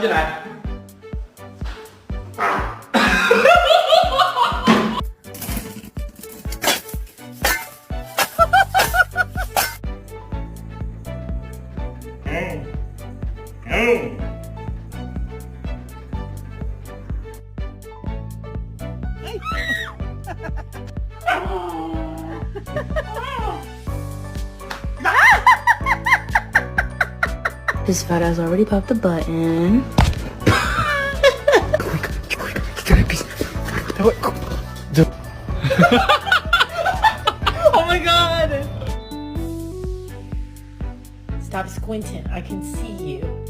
อยู่ไหน This fat ass already popped the button. Oh my god! Stop squinting. I can see you.